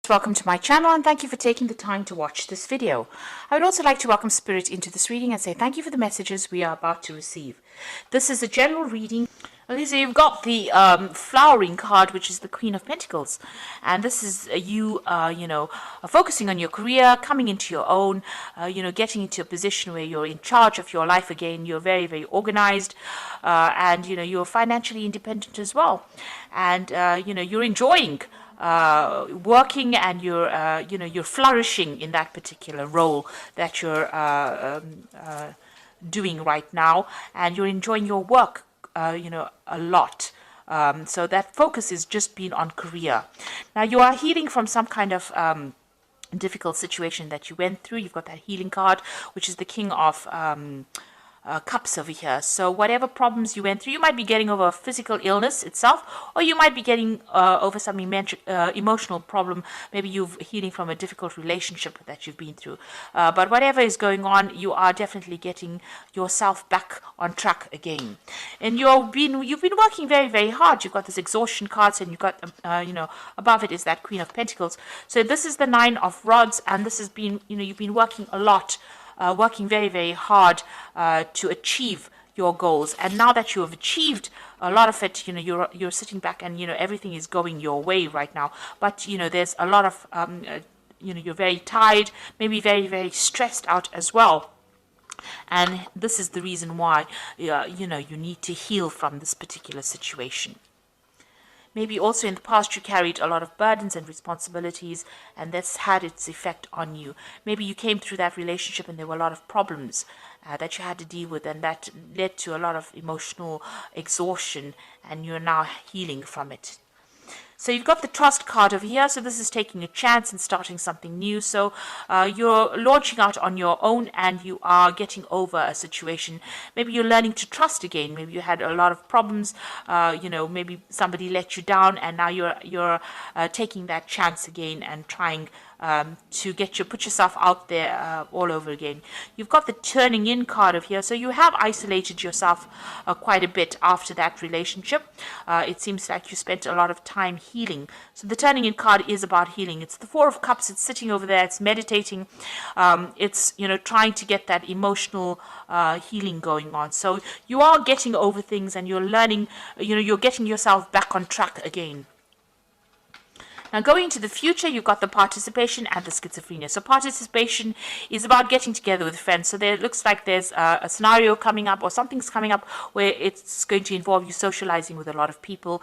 Welcome to my channel and thank you for taking the time to watch this video. I would also like to welcome Spirit into this reading and say thank you for the messages we are about to receive. This is a general reading. Okay, so you've got the flowering card, which is the Queen of Pentacles, and this is you focusing on your career, coming into your own, getting into a position where you're in charge of your life again. You're very, very organized, and you're financially independent as well, and you're enjoying working, and you're flourishing in that particular role that you're doing right now, and you're enjoying your work a lot. So that focus is just been on career. Now you are healing from some kind of difficult situation that you went through. You've got that healing card, which is the King of Cups over here. So whatever problems you went through, you might be getting over a physical illness itself, or you might be getting over some emotional problem. Maybe you're healing from a difficult relationship that you've been through. But whatever is going on, you are definitely getting yourself back on track again. And you've been working very, very hard. You've got this exhaustion cards, and you've got above it is that Queen of Pentacles. So this is the Nine of Rods, and this has been you've been working a lot. Working very, very hard to achieve your goals, and now that you have achieved a lot of it, you're sitting back, and everything is going your way right now. But there's a lot of you're very tired, maybe very, very stressed out as well. And this is the reason why you need to heal from this particular situation. Maybe also in the past you carried a lot of burdens and responsibilities, and that's had its effect on you. Maybe you came through that relationship and there were a lot of problems that you had to deal with, and that led to a lot of emotional exhaustion, and you're now healing from it. So you've got the Trust card over here. So this is taking a chance and starting something new. So you're launching out on your own, and you are getting over a situation. Maybe you're learning to trust again. Maybe you had a lot of problems. Maybe somebody let you down, and now you're taking that chance again and trying to put yourself out there all over again. You've got the Turning In card over here. So you have isolated yourself quite a bit after that relationship. It seems like you spent a lot of time healing. So the Turning In card is about healing. It's the Four of Cups. It's sitting over there. It's meditating. It's trying to get that emotional healing going on. So you are getting over things, and you're learning. You're getting yourself back on track again. Now, going into the future, you've got the Participation and the Schizophrenia. So participation is about getting together with friends. So there looks like there's a scenario coming up, or something's coming up, where it's going to involve you socializing with a lot of people,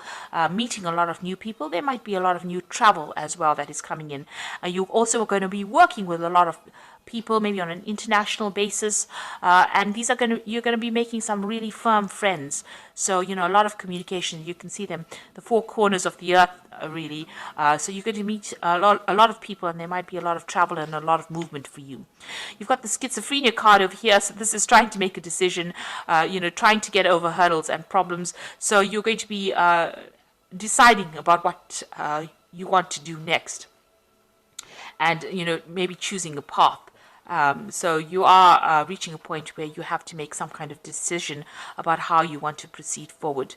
meeting a lot of new people. There might be a lot of new travel as well that is coming in. You're also going to be working with a lot of people, maybe on an international basis, and you're going to be making some really firm friends. So a lot of communication. You can see them, the four corners of the earth, really. So you're going to meet a lot of people, and there might be a lot of travel and a lot of movement for you. You've got the Schizophrenia card over here. So this is trying to make a decision, trying to get over hurdles and problems. So you're going to be deciding about what you want to do next, and maybe choosing a path. So you are reaching a point where you have to make some kind of decision about how you want to proceed forward.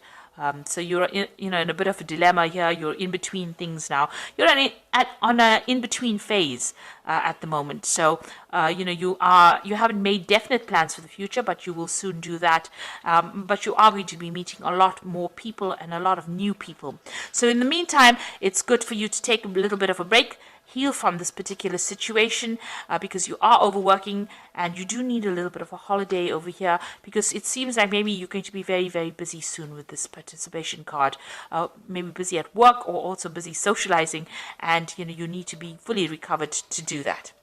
So you're in a bit of a dilemma here. You're in between things now. You're on an in-between phase at the moment. So you haven't made definite plans for the future, but you will soon do that. But you are going to be meeting a lot more people and a lot of new people. So in the meantime, it's good for you to take a little bit of a break, heal from this particular situation, because you are overworking, and you do need a little bit of a holiday over here, because it seems like maybe you're going to be very, very busy soon with this Participation card. Maybe busy at work, or also busy socializing, and you need to be fully recovered to do that.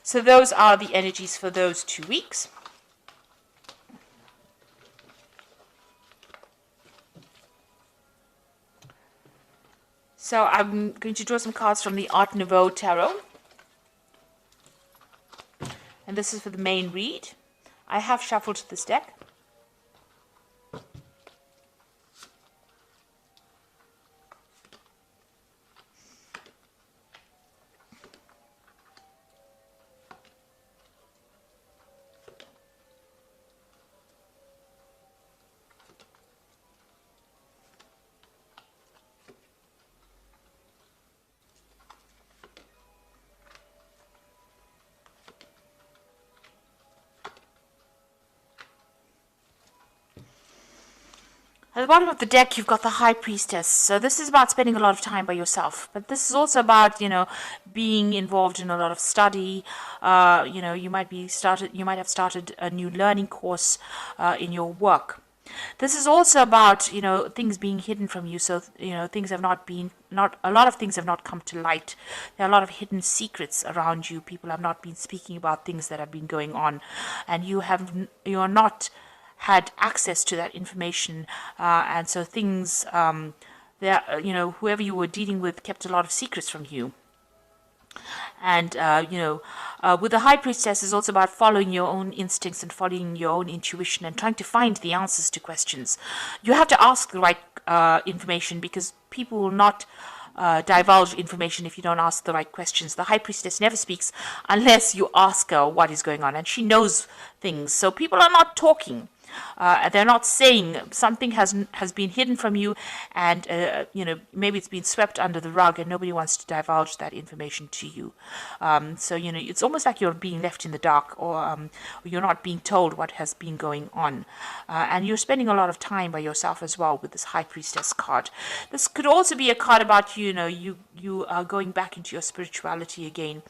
So those are the energies for those 2 weeks. So I'm going to draw some cards from the Art Nouveau Tarot. And this is for the main read. I have shuffled this deck. At the bottom of the deck, you've got the High Priestess. So this is about spending a lot of time by yourself. But this is also about, being involved in a lot of study. You might have started a new learning course in your work. This is also about, things being hidden from you. So, things have a lot of things have not come to light. There are a lot of hidden secrets around you. People have not been speaking about things that have been going on. And you're not had access to that information, and so things whoever you were dealing with kept a lot of secrets from you. And with the High Priestess is also about following your own instincts and following your own intuition and trying to find the answers to questions. You have to ask the right information, because people will not divulge information if you don't ask the right questions. The High Priestess never speaks unless you ask her what is going on, and she knows things. So people are not talking. They're not saying something has been hidden from you, and maybe it's been swept under the rug, and nobody wants to divulge that information to you. So it's almost like you're being left in the dark, or you're not being told what has been going on, and you're spending a lot of time by yourself as well with this High Priestess card. This could also be a card about you are going back into your spirituality again,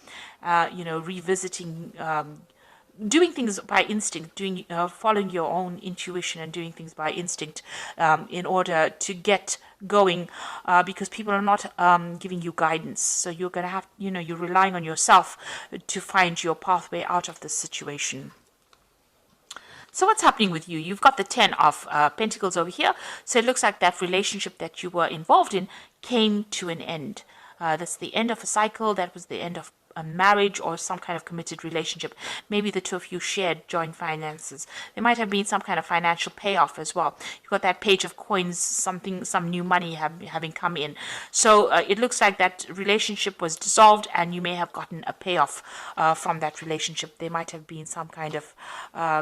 revisiting. Doing things by instinct, following your own intuition and doing things by instinct in order to get going, because people are not giving you guidance. So you're going to have, you're relying on yourself to find your pathway out of this situation. So what's happening with you? You've got the 10 of Pentacles over here. So it looks like that relationship that you were involved in came to an end. That's the end of a cycle. That was the end of a marriage or some kind of committed relationship. Maybe the two of you shared joint finances. There might have been some kind of financial payoff as well. You've got that Page of Coins, some new money having come in. So it looks like that relationship was dissolved, and you may have gotten a payoff from that relationship. There might have been some kind of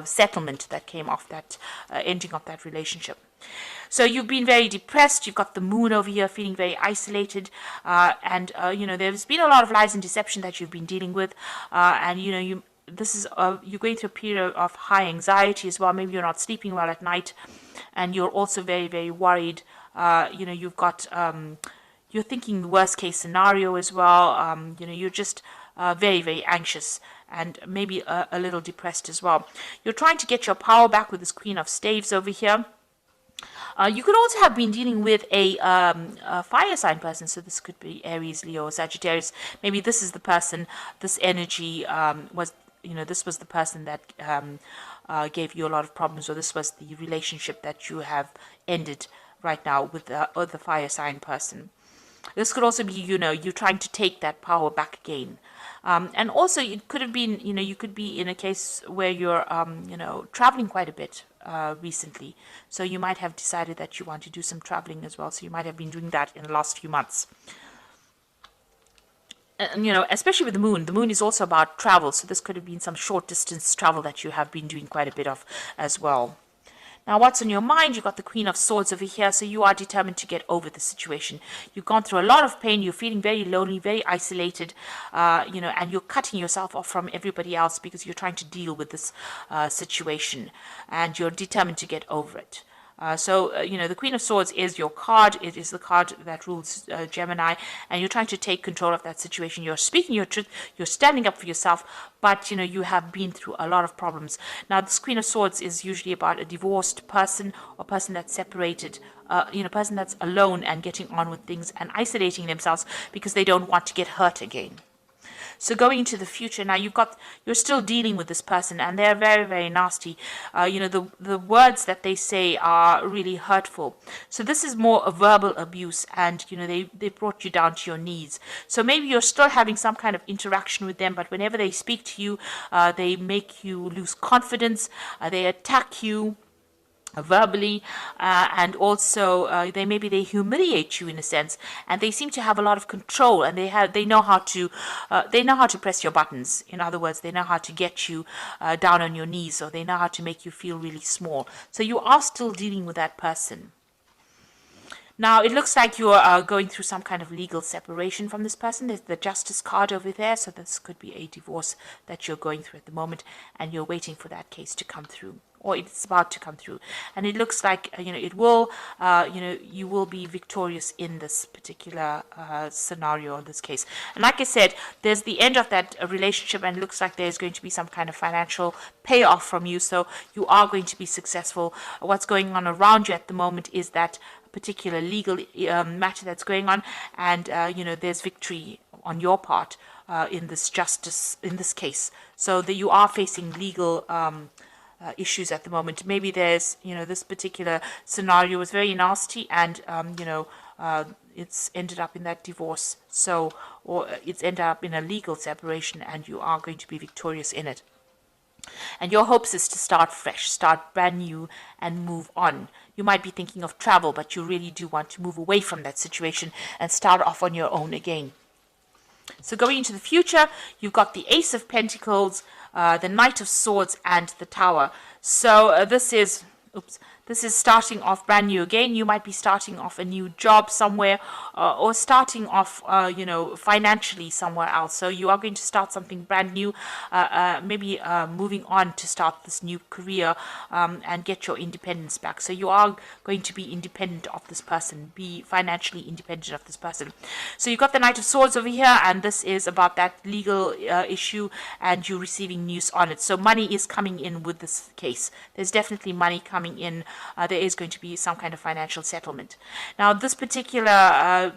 settlement that came off that ending of that relationship. So you've been very depressed. You've got the Moon over here, feeling very isolated, and there's been a lot of lies and deception that you've been dealing with, and you're going through a period of high anxiety as well. Maybe you're not sleeping well at night, and you're also very, very worried. You've got you're thinking the worst case scenario as well. You're just very, very anxious, and maybe a little depressed as well. You're trying to get your power back with this Queen of Staves over here. You could also have been dealing with a fire sign person. So this could be Aries, Leo, Sagittarius. Maybe this is the person, this energy this was the person that gave you a lot of problems, or this was the relationship that you have ended right now with the fire sign person. This could also be, you trying to take that power back again. And also it could have been, you could be in a case where you're, traveling quite a bit recently. So you might have decided that you want to do some traveling as well. So you might have been doing that in the last few months. And, especially with the Moon is also about travel. So this could have been some short distance travel that you have been doing quite a bit of as well. Now, what's on your mind? You've got the Queen of Swords over here, so you are determined to get over the situation. You've gone through a lot of pain. You're feeling very lonely, very isolated, and you're cutting yourself off from everybody else because you're trying to deal with this situation, and you're determined to get over it. The Queen of Swords is your card. It is the card that rules Gemini, and you're trying to take control of that situation. You're speaking your truth. You're standing up for yourself, but, you have been through a lot of problems. Now, this Queen of Swords is usually about a divorced person or person that's separated, person that's alone and getting on with things and isolating themselves because they don't want to get hurt again. So going into the future now, you're still dealing with this person, and they're very, very nasty. The words that they say are really hurtful. So this is more a verbal abuse, and they brought you down to your knees. So maybe you're still having some kind of interaction with them, but whenever they speak to you, they make you lose confidence. They attack you verbally, and also they humiliate you in a sense, and they seem to have a lot of control, and they know how to press your buttons. In other words, they know how to get you down on your knees, or they know how to make you feel really small. So you are still dealing with that person. Now, it looks like you are going through some kind of legal separation from this person. There's the Justice card over there, so this could be a divorce that you're going through at the moment, and you're waiting for that case to come through. or it's about to come through. And it looks like, it will, you will be victorious in this particular scenario, in this case. And like I said, there's the end of that relationship, and it looks like there's going to be some kind of financial payoff from you. So you are going to be successful. What's going on around you at the moment is that particular legal matter that's going on, and there's victory on your part in this case. So that you are facing legal issues at the moment. Maybe there's this particular scenario was very nasty, and it's ended up in that divorce, or it's ended up in a legal separation, and you are going to be victorious in it. And your hopes is to start fresh, start brand new, and move on. You might be thinking of travel, but you really do want to move away from that situation and start off on your own again. So going into the future, you've got the Ace of Pentacles, the Knight of Swords, and the Tower. So this is starting off brand new again. You might be starting off a new job somewhere, or starting off, financially somewhere else. So you are going to start something brand new, maybe moving on to start this new career and get your independence back. So you are going to be independent of this person, be financially independent of this person. So you've got the Knight of Swords over here, and this is about that legal issue, and you receiving news on it. So money is coming in with this case. There's definitely money coming in. There is going to be some kind of financial settlement. Now, this particular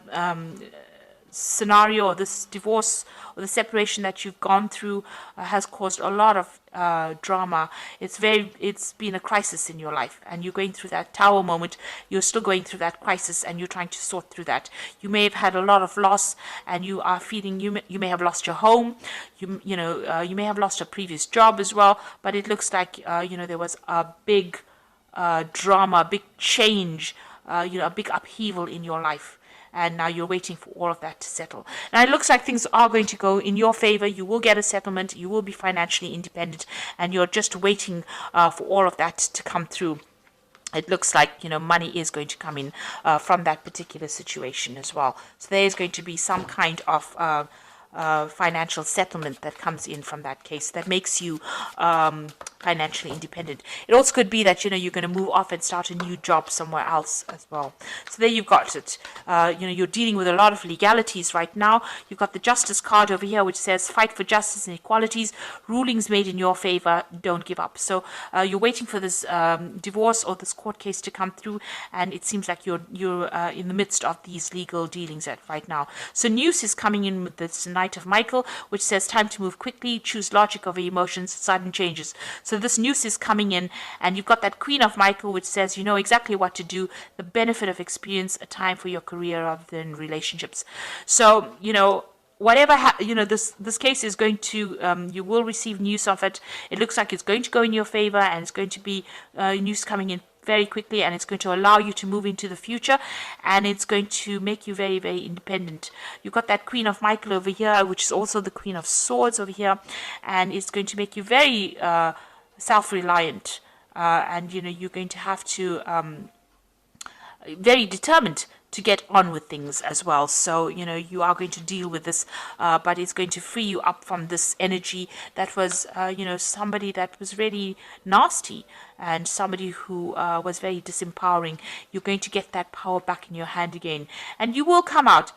scenario, or this divorce or the separation that you've gone through has caused a lot of drama. It's been a crisis in your life, and you're going through that Tower moment. You're still going through that crisis, and you're trying to sort through that. You may have had a lot of loss, and you are feeling you may have lost your home. You may have lost a previous job as well. But it looks like there was a big drama, big change, a big upheaval in your life. And now you're waiting for all of that to settle. Now it looks like things are going to go in your favor. You will get a settlement. You will be financially independent, and you're just waiting for all of that to come through. It looks like, money is going to come in from that particular situation as well. So there is going to be some kind of financial settlement that comes in from that case that makes you financially independent. It also could be that you're going to move off and start a new job somewhere else as well. So there you've got it. You're dealing with a lot of legalities right now. You've got the Justice card over here, which says fight for justice and equalities, rulings made in your favor, don't give up. So you're waiting for this divorce or this court case to come through, and it seems like you're in the midst of these legal dealings right now. So news is coming in with this Knight of Michael, which says time to move quickly, choose logic over emotions, sudden changes. So this news is coming in, and you've got that Queen of Michael, which says you know exactly what to do, the benefit of experience, a time for your career rather than relationships. So whatever this case is going to, you will receive news of it. It looks like it's going to go in your favor, and it's going to be news coming in very quickly, and it's going to allow you to move into the future, and it's going to make you very, very independent. You've got that Queen of Michael over here, which is also the Queen of Swords over here, and it's going to make you very self-reliant, and you're going to have to very determined to get on with things as well. So you are going to deal with this, but it's going to free you up from this energy that was somebody that was really nasty, and somebody who was very disempowering. You're going to get that power back in your hand again, and you will come out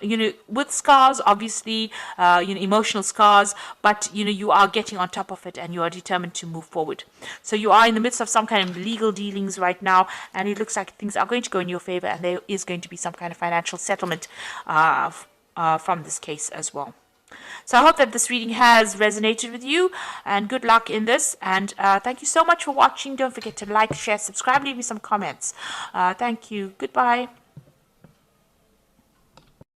with scars, obviously, emotional scars, but you are getting on top of it, and you are determined to move forward. So you are in the midst of some kind of legal dealings right now, and it looks like things are going to go in your favor, and there is going to be some kind of financial settlement from this case as well. So I hope that this reading has resonated with you, and good luck in this, and thank you so much for watching. Don't forget to like, share, subscribe, leave me some comments. Thank you. Goodbye.